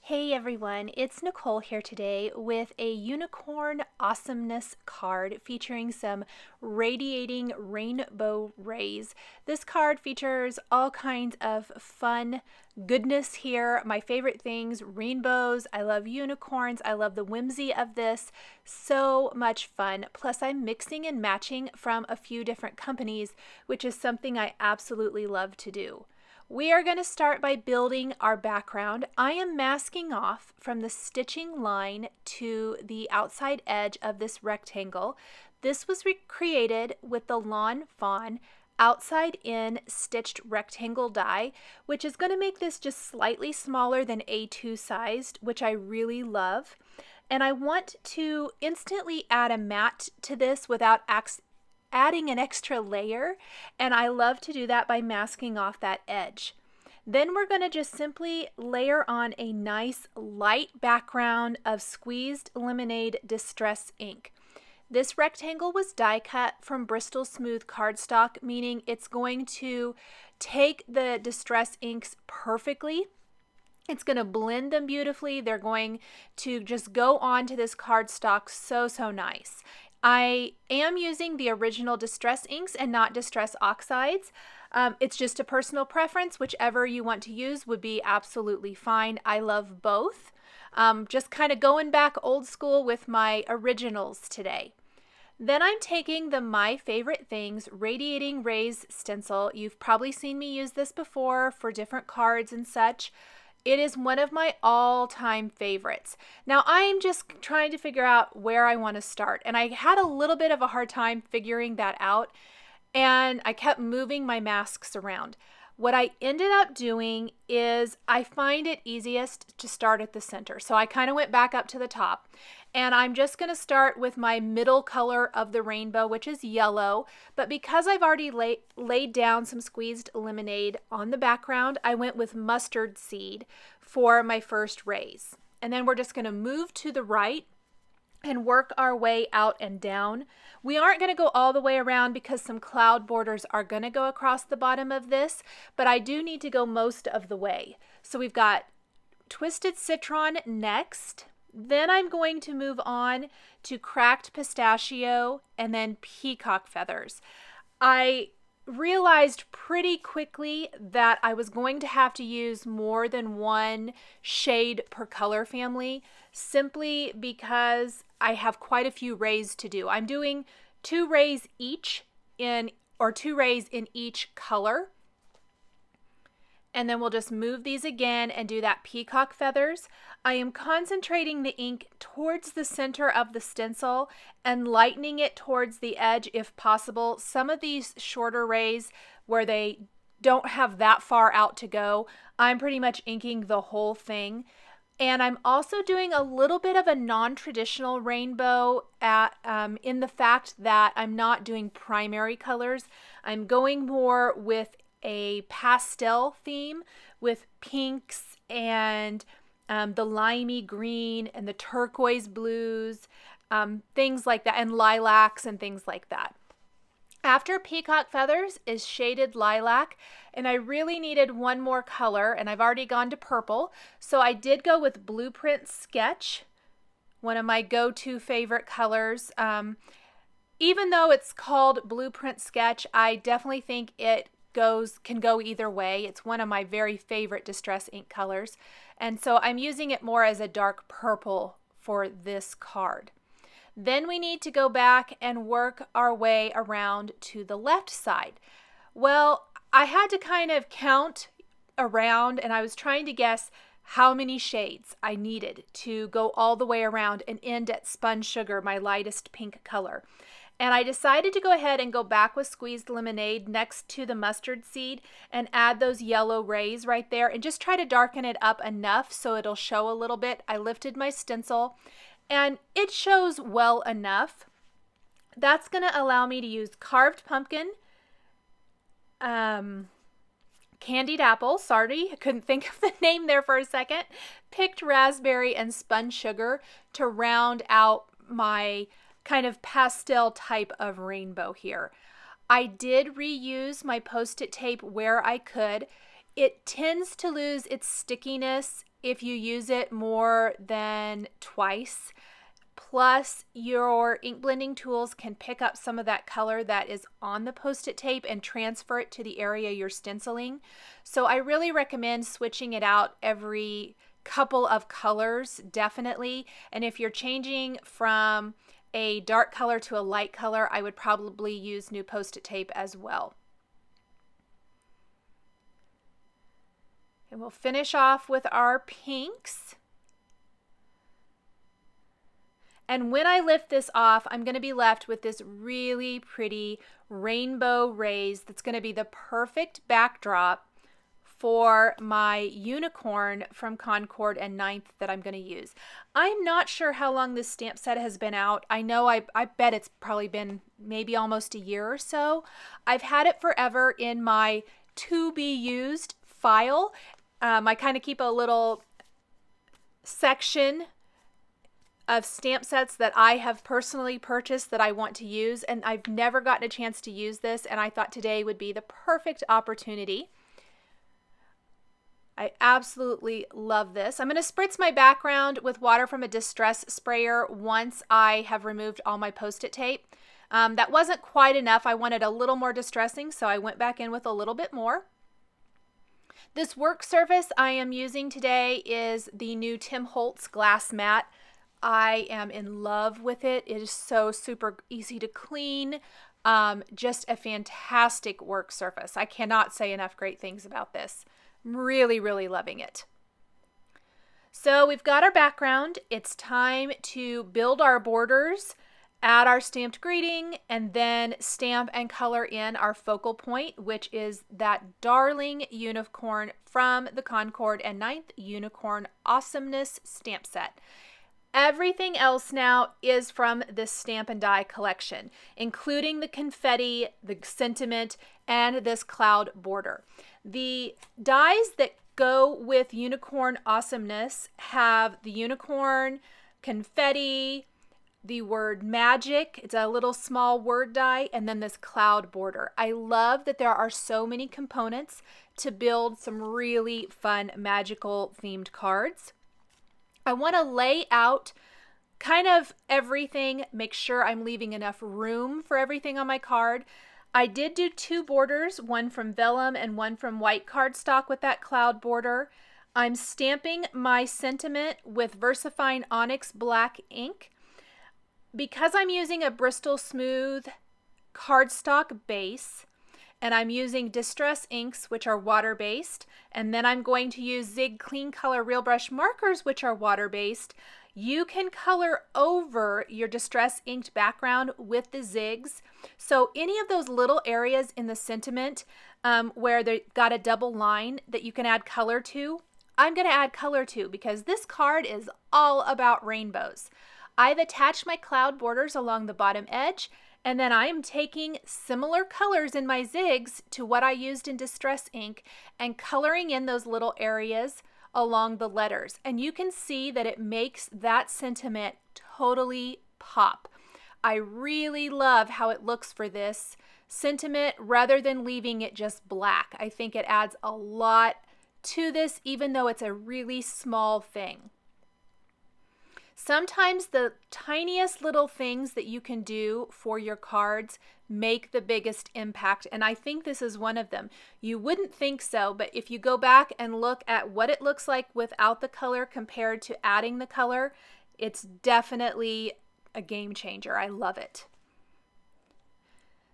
Hey everyone, it's Nicole here today with a Unicorn Awesomeness card featuring some radiating rainbow rays. This card features all kinds of fun goodness here. My favorite things, rainbows. I love unicorns. I love the whimsy of this. So much fun. Plus I'm mixing and matching from a few different companies, which is something I absolutely love to do. We are going to start by building our background. I am masking off from the stitching line to the outside edge of this rectangle. This was recreated with the Lawn Fawn outside in stitched rectangle die, which is going to make this just slightly smaller than A2 sized, which I really love. And I want to instantly add a mat to this without adding an extra layer, and I love to do that by masking off that edge. Then we're going to just simply layer on a nice light background of squeezed lemonade distress ink. This rectangle was die cut from Bristol Smooth cardstock, meaning it's going to take the distress inks perfectly. It's going to blend them beautifully. They're going to just go on to this cardstock so nice. I am using the original distress inks and not distress oxides. It's just a personal preference. Whichever you want to use would be absolutely fine. I love both. Just kind of going back old school with my originals today. Then I'm taking the My Favorite Things Radiating Rays stencil. You've probably seen me use this before for different cards and such. It is one of my all-time favorites. Now I am just trying to figure out where I want to start, and I had a little bit of a hard time figuring that out, and I kept moving my masks around. What I ended up doing is I find it easiest to start at the center. So I kind of went back up to the top, and I'm just going to start with my middle color of the rainbow, which is yellow. But because I've already laid down some squeezed lemonade on the background, I went with mustard seed for my first rays. And then we're just going to move to the right and work our way out and down. We aren't going to go all the way around because some cloud borders are going to go across the bottom of this, but I do need to go most of the way. So we've got Twisted Citron next. Then I'm going to move on to Cracked Pistachio and then Peacock Feathers. I realized pretty quickly that I was going to have to use more than one shade per color family, simply because I have quite a few rays to do. I'm doing 2 rays each in, or 2 rays in each color. And then we'll just move these again and do that Peacock Feathers. I am concentrating the ink towards the center of the stencil and lightening it towards the edge if possible. Some of these shorter rays where they don't have that far out to go, I'm pretty much inking the whole thing. And I'm also doing a little bit of a non-traditional rainbow in the fact that I'm not doing primary colors. I'm going more with a pastel theme with pinks and the limey green and the turquoise blues, things like that, and lilacs and things like that. After Peacock Feathers is Shaded Lilac, and I really needed one more color, and I've already gone to purple, so I did go with Blueprint Sketch, one of my go-to favorite colors. Even though it's called Blueprint Sketch, I definitely think it can go either way. It's one of my very favorite distress ink colors, and so I'm using it more as a dark purple for this card. Then we need to go back and work our way around to the left side. Well, I had to kind of count around, and I was trying to guess how many shades I needed to go all the way around and end at Spun Sugar, my lightest pink color. And I decided to go ahead and go back with Squeezed Lemonade next to the mustard seed and add those yellow rays right there and just try to darken it up enough so it'll show a little bit. I lifted my stencil and it shows well enough. That's going to allow me to use Carved Pumpkin, Candied Apple, sorry, I couldn't think of the name there for a second, Picked Raspberry, and Spun Sugar to round out my kind of pastel type of rainbow here. I did reuse my Post-it tape where I could. It tends to lose its stickiness if you use it more than twice. Plus, your ink blending tools can pick up some of that color that is on the Post-it tape and transfer it to the area you're stenciling. So I really recommend switching it out every couple of colors, definitely. And if you're changing from a dark color to a light color, I would probably use new Post-it tape as well. And we'll finish off with our pinks. And when I lift this off, I'm going to be left with this really pretty rainbow rays that's going to be the perfect backdrop for my unicorn from Concord and 9th that I'm going to use. I'm not sure how long this stamp set has been out. I know I bet it's probably been maybe almost a year or so. I've had it forever in my to be used file. I kind of keep a little section of stamp sets that I have personally purchased that I want to use, and I've never gotten a chance to use this, and I thought today would be the perfect opportunity. I absolutely love this. I'm going to spritz my background with water from a distress sprayer once I have removed all my Post-it tape. That wasn't quite enough. I wanted a little more distressing, so I went back in with a little bit more. This work surface I am using today is the new Tim Holtz glass mat. I am in love with it. It is so super easy to clean. Just a fantastic work surface. I cannot say enough great things about this. I'm really, really loving it. So we've got our background. It's time to build our borders, add our stamped greeting, and then stamp and color in our focal point, which is that darling unicorn from the Concord and 9th Unicorn Awesomeness stamp set. Everything else now is from this Stamp and Die collection, including the confetti, the sentiment, and this cloud border. The dies that go with Unicorn Awesomeness have the unicorn, confetti, the word magic, it's a little small word die, and then this cloud border. I love that there are so many components to build some really fun magical themed cards. I want to lay out kind of everything, make sure I'm leaving enough room for everything on my card. I did do 2 borders, one from vellum and one from white cardstock with that cloud border. I'm stamping my sentiment with VersaFine ONYX black ink. Because I'm using a Bristol Smooth cardstock base, and I'm using Distress inks, which are water-based, and then I'm going to use Zig Clean Color Real Brush markers, which are water-based. You can color over your Distress inked background with the Zigs. So any of those little areas in the sentiment where they got a double line that you can add color to, I'm going to add color to because this card is all about rainbows. I've attached my cloud borders along the bottom edge, and then I am taking similar colors in my Zigs to what I used in Distress ink and coloring in those little areas along the letters. And you can see that it makes that sentiment totally pop. I really love how it looks for this sentiment rather than leaving it just black. I think it adds a lot to this, even though it's a really small thing. Sometimes the tiniest little things that you can do for your cards make the biggest impact, and I think this is one of them. You wouldn't think so, but if you go back and look at what it looks like without the color compared to adding the color, it's definitely a game changer. I love it.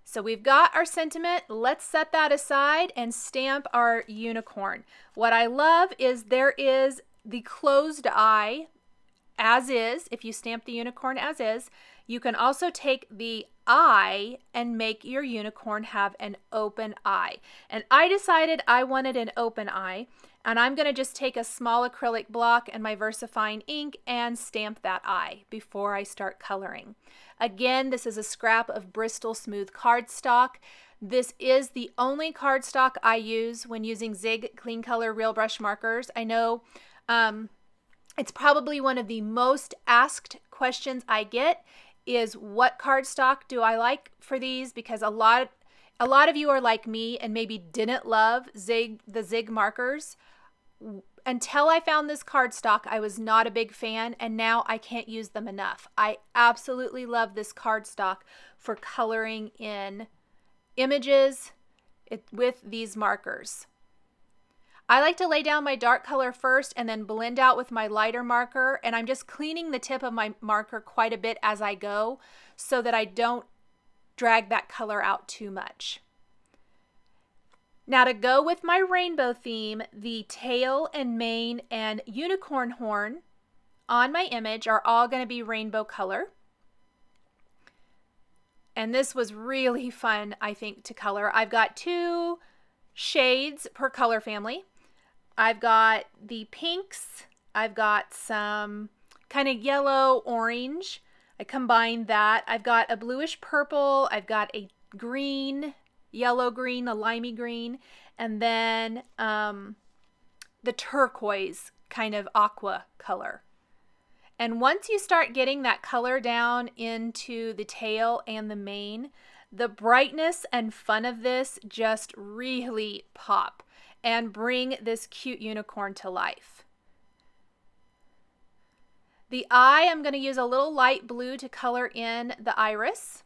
So we've got our sentiment. Let's set that aside and stamp our unicorn. What I love is there is the closed eye as is. If you stamp the unicorn as is, you can also take the eye and make your unicorn have an open eye. And I decided I wanted an open eye, and I'm going to just take a small acrylic block and my VersaFine ink and stamp that eye before I start coloring. Again, this is a scrap of Bristol Smooth cardstock. This is the only cardstock I use when using Zig Clean Color Real Brush markers. I know it's probably one of the most asked questions I get is what cardstock do I like for these, because a lot of you are like me and maybe didn't love the Zig markers Until I found this cardstock, I was not a big fan, and now I can't use them enough. I absolutely love this cardstock for coloring in images with these markers. I like to lay down my dark color first and then blend out with my lighter marker, and I'm just cleaning the tip of my marker quite a bit as I go so that I don't drag that color out too much. Now, to go with my rainbow theme, the tail and mane and unicorn horn on my image are all going to be rainbow color. And this was really fun, I think, to color. I've got 2 shades per color family. I've got the pinks. I've got some kind of yellow orange. I combined that. I've got a bluish purple. I've got a green, yellow green, a limey green, and then the turquoise kind of aqua color. And once you start getting that color down into the tail and the mane, the brightness and fun of this just really pop and bring this cute unicorn to life. The eye, I'm going to use a little light blue to color in the iris.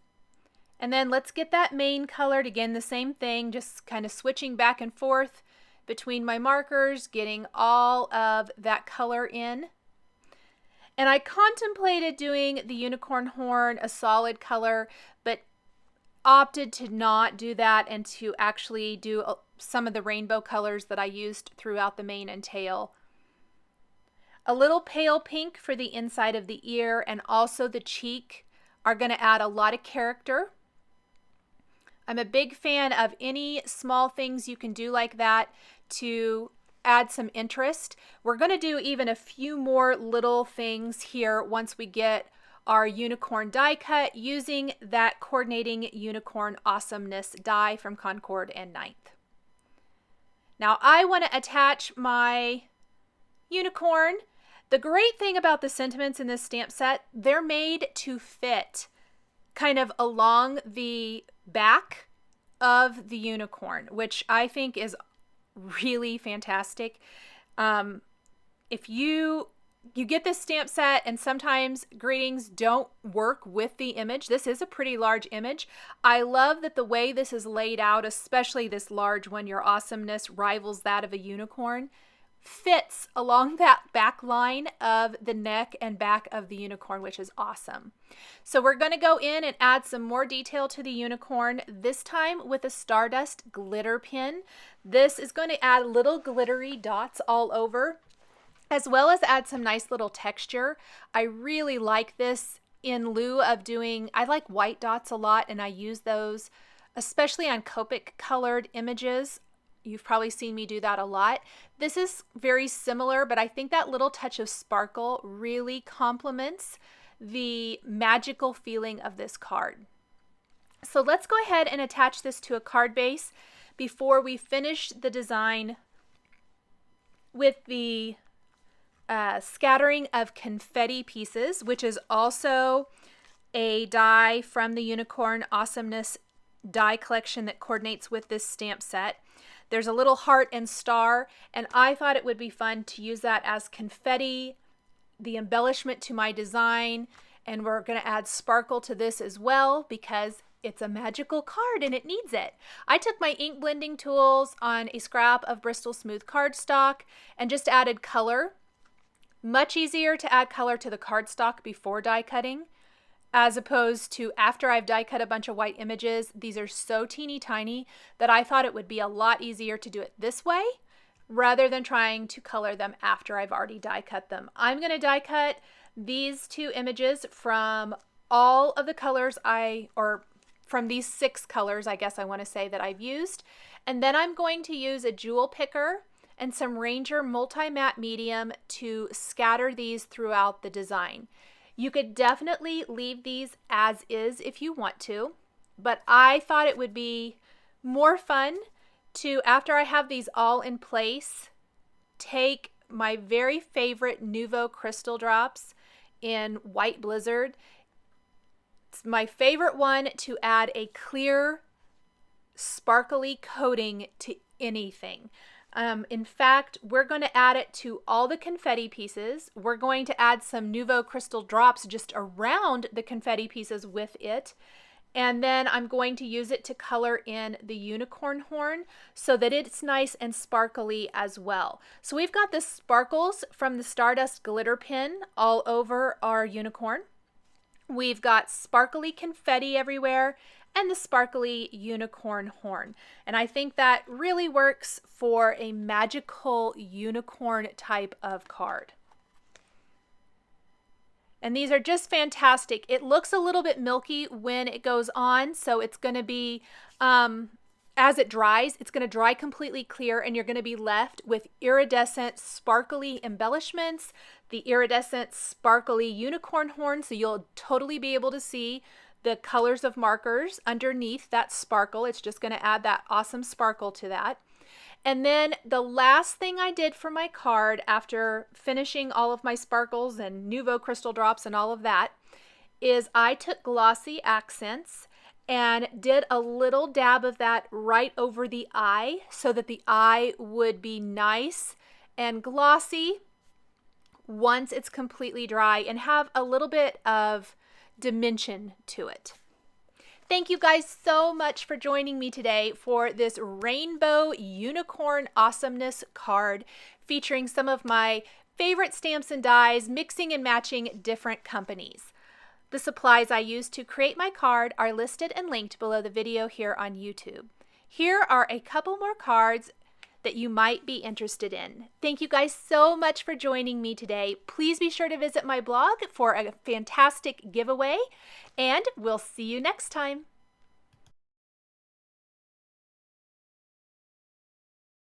And then let's get that mane colored. Again, the same thing, just kind of switching back and forth between my markers, getting all of that color in. And I contemplated doing the unicorn horn a solid color, but opted to not do that and to actually do some of the rainbow colors that I used throughout the mane and tail. A little pale pink for the inside of the ear and also the cheek are going to add a lot of character. I'm a big fan of any small things you can do like that to add some interest. We're going to do even a few more little things here once we get our unicorn die cut using that coordinating unicorn awesomeness die from Concord and 9th. Now I want to attach my unicorn. The great thing about the sentiments in this stamp set, they're made to fit kind of along the back of the unicorn, which I think is really fantastic. If you get this stamp set and sometimes greetings don't work with the image, this is a pretty large image. I love that the way this is laid out, especially this large one, your awesomeness rivals that of a unicorn, fits along that back line of the neck and back of the unicorn, which is awesome. So we're going to go in and add some more detail to the unicorn, this time with a Stardust glitter pin. This is going to add little glittery dots all over, as well as add some nice little texture. I really like this in lieu of doing, I like white dots a lot, and I use those especially on Copic colored images. You've probably seen me do that a lot. This is very similar, but I think that little touch of sparkle really complements the magical feeling of this card. So let's go ahead and attach this to a card base before we finish the design with the scattering of confetti pieces, which is also a die from the Unicorn Awesomeness die collection that coordinates with this stamp set. There's a little heart and star, and I thought it would be fun to use that as confetti, the embellishment to my design, and we're going to add sparkle to this as well because it's a magical card and it needs it. I took my ink blending tools on a scrap of Bristol Smooth cardstock and just added color. Much easier to add color to the cardstock before die cutting, as opposed to after I've die cut a bunch of white images. These are so teeny tiny that I thought it would be a lot easier to do it this way rather than trying to color them after I've already die cut them. I'm going to die cut these 2 images from all of the colors from these 6 colors, I guess I want to say, that I've used. And then I'm going to use a jewel picker and some Ranger Multi-Matte Medium to scatter these throughout the design. You could definitely leave these as is if you want to, but I thought it would be more fun to, after I have these all in place, take my very favorite Nuvo crystal drops in White Blizzard. It's my favorite one to add a clear, sparkly coating to anything. In fact, we're going to add it to all the confetti pieces. We're going to add some Nuvo crystal drops just around the confetti pieces with it. And then I'm going to use it to color in the unicorn horn so that it's nice and sparkly as well. So we've got the sparkles from the Stardust glitter pin all over our unicorn. We've got sparkly confetti everywhere and the sparkly unicorn horn. And I think that really works for a magical unicorn type of card. And these are just fantastic. It looks a little bit milky when it goes on, so it's going to be, as it dries, it's going to dry completely clear, and you're going to be left with iridescent, sparkly embellishments, the iridescent, sparkly unicorn horn, so you'll totally be able to see the colors of markers underneath that sparkle. It's just going to add that awesome sparkle to that. And then the last thing I did for my card after finishing all of my sparkles and Nuvo crystal drops and all of that is I took glossy accents and did a little dab of that right over the eye so that the eye would be nice and glossy once it's completely dry and have a little bit of dimension to it. Thank you guys so much for joining me today for this Rainbow Unicorn Awesomeness card featuring some of my favorite stamps and dies, mixing and matching different companies. The supplies I used to create my card are listed and linked below the video here on YouTube. Here are a couple more cards that you might be interested in. Thank you guys so much for joining me today. Please be sure to visit my blog for a fantastic giveaway, and we'll see you next time.